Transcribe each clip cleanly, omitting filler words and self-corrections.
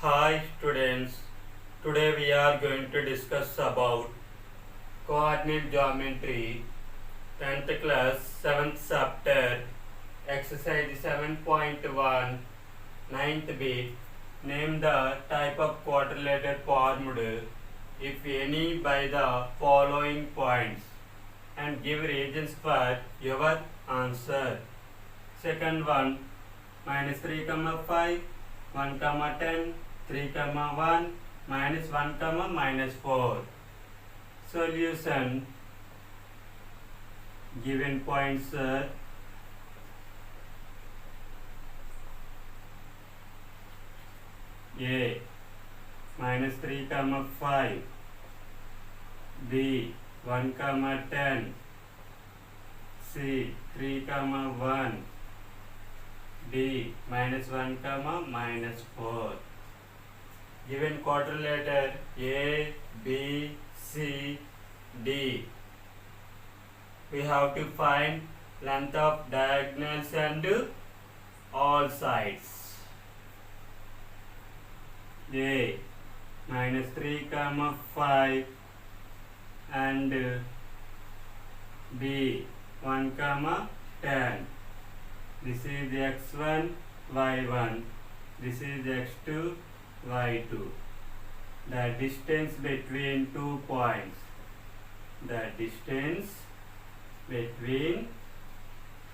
Hi students, today we are going to discuss about coordinate geometry 10th class 7th chapter exercise 7.1 ninth bit. Name the type of quadrilateral formed if any by the following points and give reasons for your answer. Second one, minus 3 comma 5, 1 comma 10, 3 comma 1, minus 1 comma minus 4. Solution, given points are A minus 3 comma 5, B 1 comma 10, C 3 comma 1, D minus 1 comma minus 4. Given quadrilateral A, B, C, D, we have to find length of diagonals and all sides. A minus 3 comma 5 and B 1 comma 10. This is x1, y1. This is x2, y2. The distance between 2 points. The distance between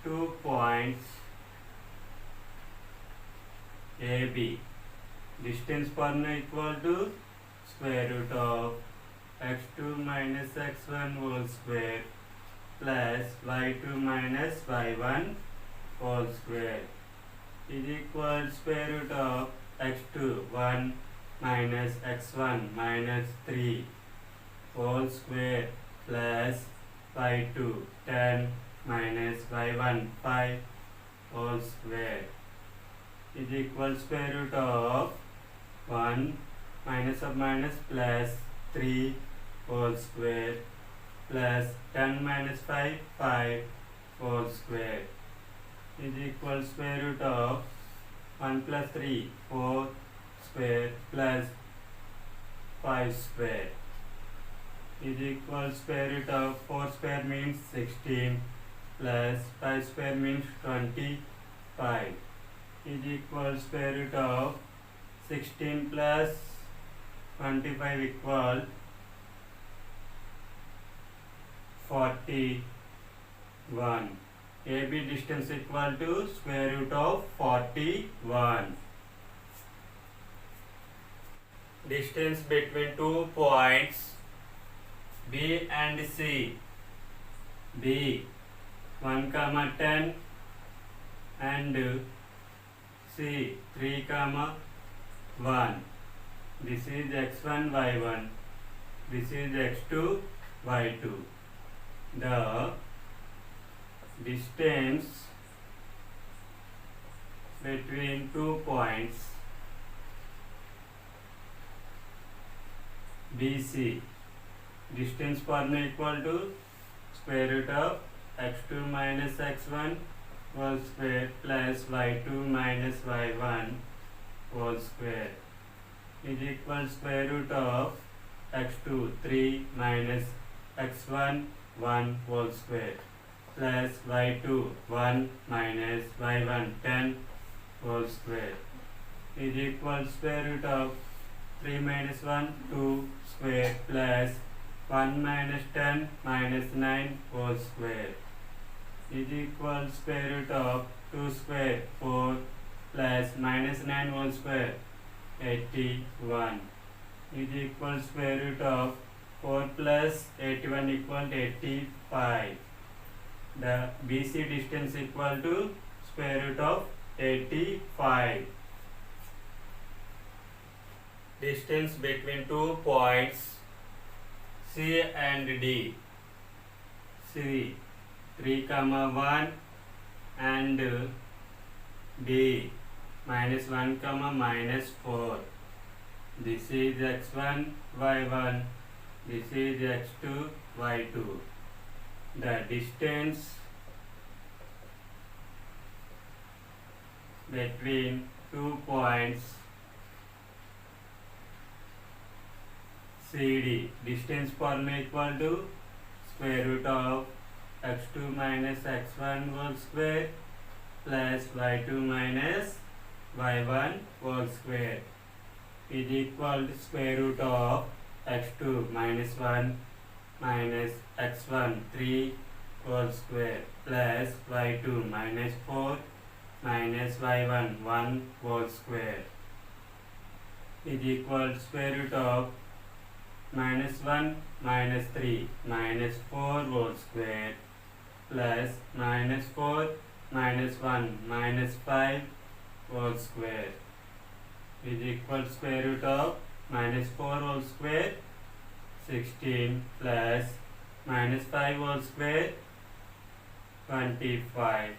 2 points AB. Distance per equal to square root of x2 minus x1 whole square plus y2 minus y1 whole square is equal to square root of x2 1 minus x1 minus 3 whole square plus y2 10 minus y1 5 whole square is equal to square root of 1 minus of minus plus 3 whole square plus 10 minus 5 5 whole square is equal to square root of 1 plus 3 4 square plus 5 square is equal to square root of 4 square means 16 plus 5 square means 25 is equal to square root of 16 plus 25 equal 41. AB distance equal to square root of 41. Distance between 2 points B and C. B 1 comma 10 and C 3 comma 1. This is x1 y1. This is x2 y2. The distance between 2 points BC, distance per equal to square root of x2 minus x1 whole square plus y2 minus y1 whole square is equal to square root of x2 3 minus x1 1 whole square plus y2 1 minus y1 10 whole square is equal to square root of 3 minus 1 2 square plus 1 minus 10 minus 9 whole square is equal to square root of 2 square 4 plus minus 9 whole square 81 is equal to square root of 4 plus 81 equal to 85. The BC distance equal to square root of 85. Distance between 2 points C and D. C 3 comma 1 and D minus 1 comma minus 4. This is x1 y1. This is x2 y2. The distance between 2 points CD. Distance formula equal to square root of x2 minus x1 whole square plus y2 minus y1 whole square is equal to square root of x2 minus 1 minus x1 3 whole square plus y2 minus 4 minus y1 1 whole square is equal to square root of minus 1 minus 3 minus 4 whole square plus minus 4 minus 1 minus 5 whole square is equal to square root of minus 4 whole square 16 plus minus 5 whole square 25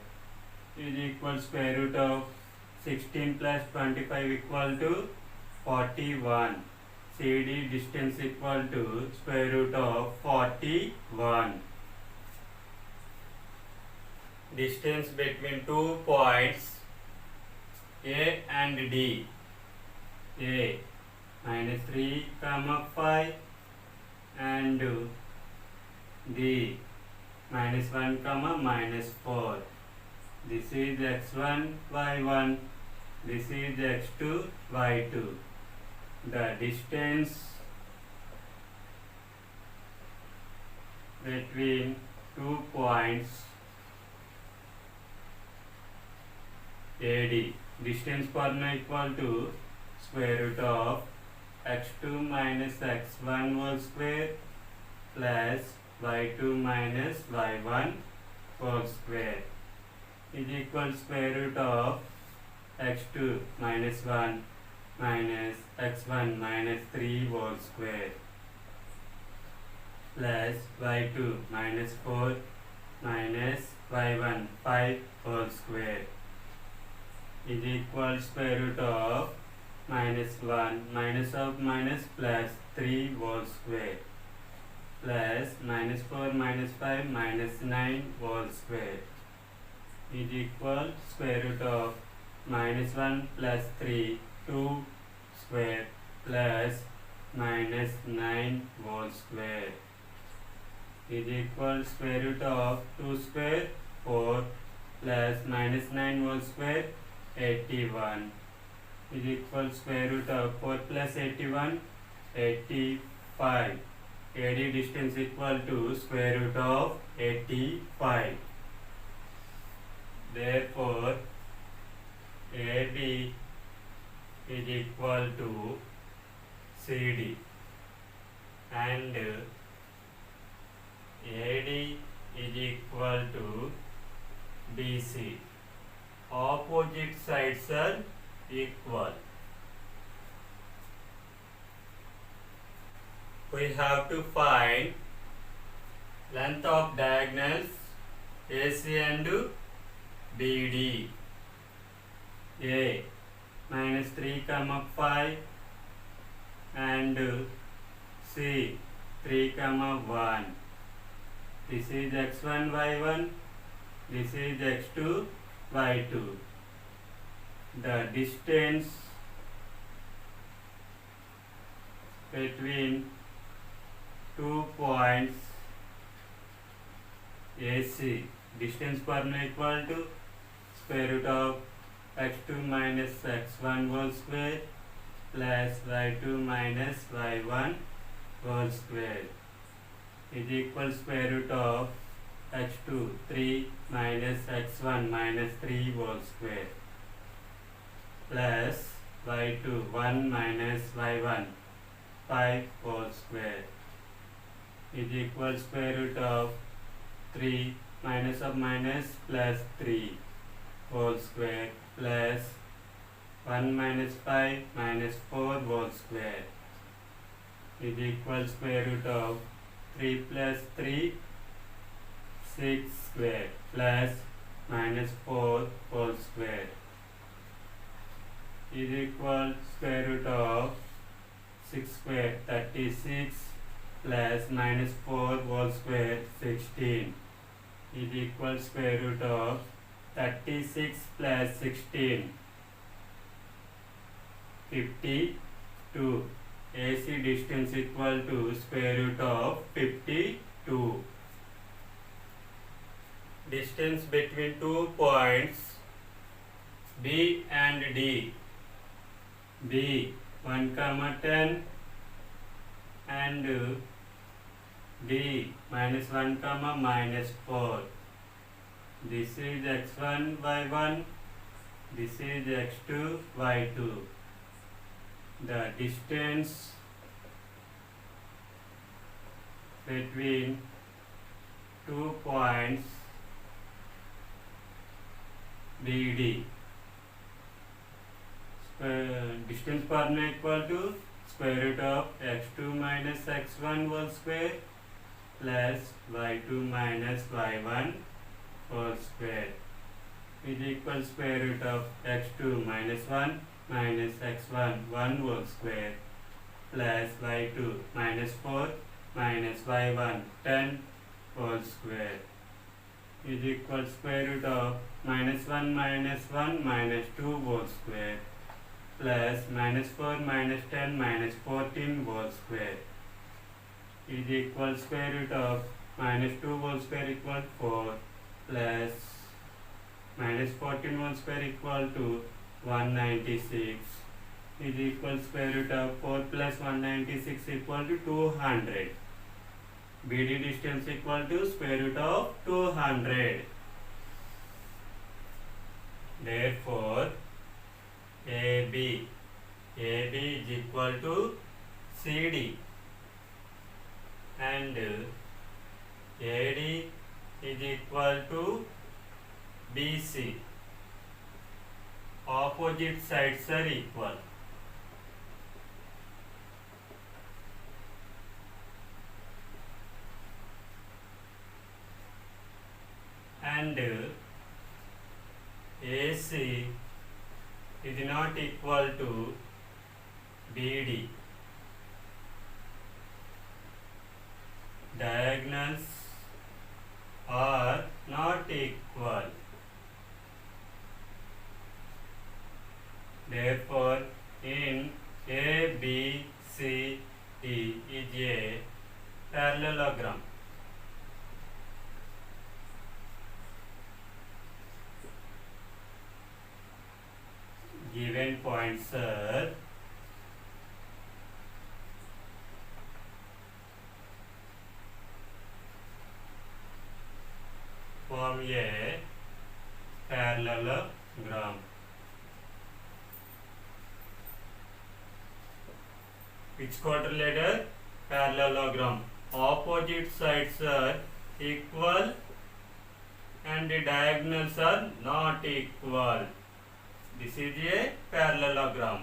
is equal to square root of 16 plus 25 equal to 41. CD distance equal to square root of 41. Distance between 2 points A and D. A minus 3 comma 5 and D minus 1 comma minus 4. This is x1 y1. This is x2 y2. The distance between 2 points AD. Distance formula equal to square root of x2 minus x1 whole square plus y2 minus y1 whole square is equal to square root of x2 minus 1 minus x1 minus 3 whole square plus y2 minus 4 minus y1 5 whole square is equal to square root of minus 1 minus of minus plus 3 whole square plus minus 4 minus 5 minus 9 whole square is equal to square root of minus 1 plus 3 2 square plus minus 9 whole square is equal to square root of 2 square 4 plus minus 9 whole square 81 is equal to square root of 4 plus 81 85. AD distance equal to square root of 85. Therefore AB is equal to CD and AD is equal to BC. Opposite sides are equal. We have to find length of diagonals AC and BD. A minus 3 comma 5 and C 3 comma 1. This is x1 y1. This is x2 y2. The distance between 2 points AC. Distance formula equal to square root of x2 minus x1 whole square plus y2 minus y1 whole square is equal square root of x2 3 minus x1 minus 3 whole square plus y2 1 minus y1 5 whole square is equal square root of 3 minus of minus plus 3 whole square plus 1 minus 5 minus 4 whole square is equal square root of 3 plus 3 6 square plus minus 4 whole square is equal square root of 6 square 36 plus minus 4 whole square 16 is equal square root of 36 plus 16 52 AC distance equal to square root of 52. Distance between 2 points B and D. B 1, 10 and D -1, -4. This is x1, y1. This is x2, y2. The distance between 2 points BD. Distance partner equal to square root of x2 minus x1 whole square plus y2 minus y1 whole square is equal square root of x2 minus 1 minus x1 1 whole square plus y2 minus 4 minus y1 10 whole square is equal square root of minus 1 minus 2 whole square plus minus 4 minus 10 minus 14 whole square is equal square root of minus 2 whole square equal 4 plus minus 14 whole square equal to 196 is equal square root of 4 plus 196 equal to 200. BD distance equal to square root of 200. Therefore, AB is equal to CD and AD is equal to BC. Opposite sides are equal. And AC is not equal to BD. Diagonals are not equal. Therefore, in A, B, C, D is a parallelogram. Given points are form a parallelogram. Which quadrilateral? Parallelogram. Opposite sides are equal and the diagonals are not equal. This is a parallelogram.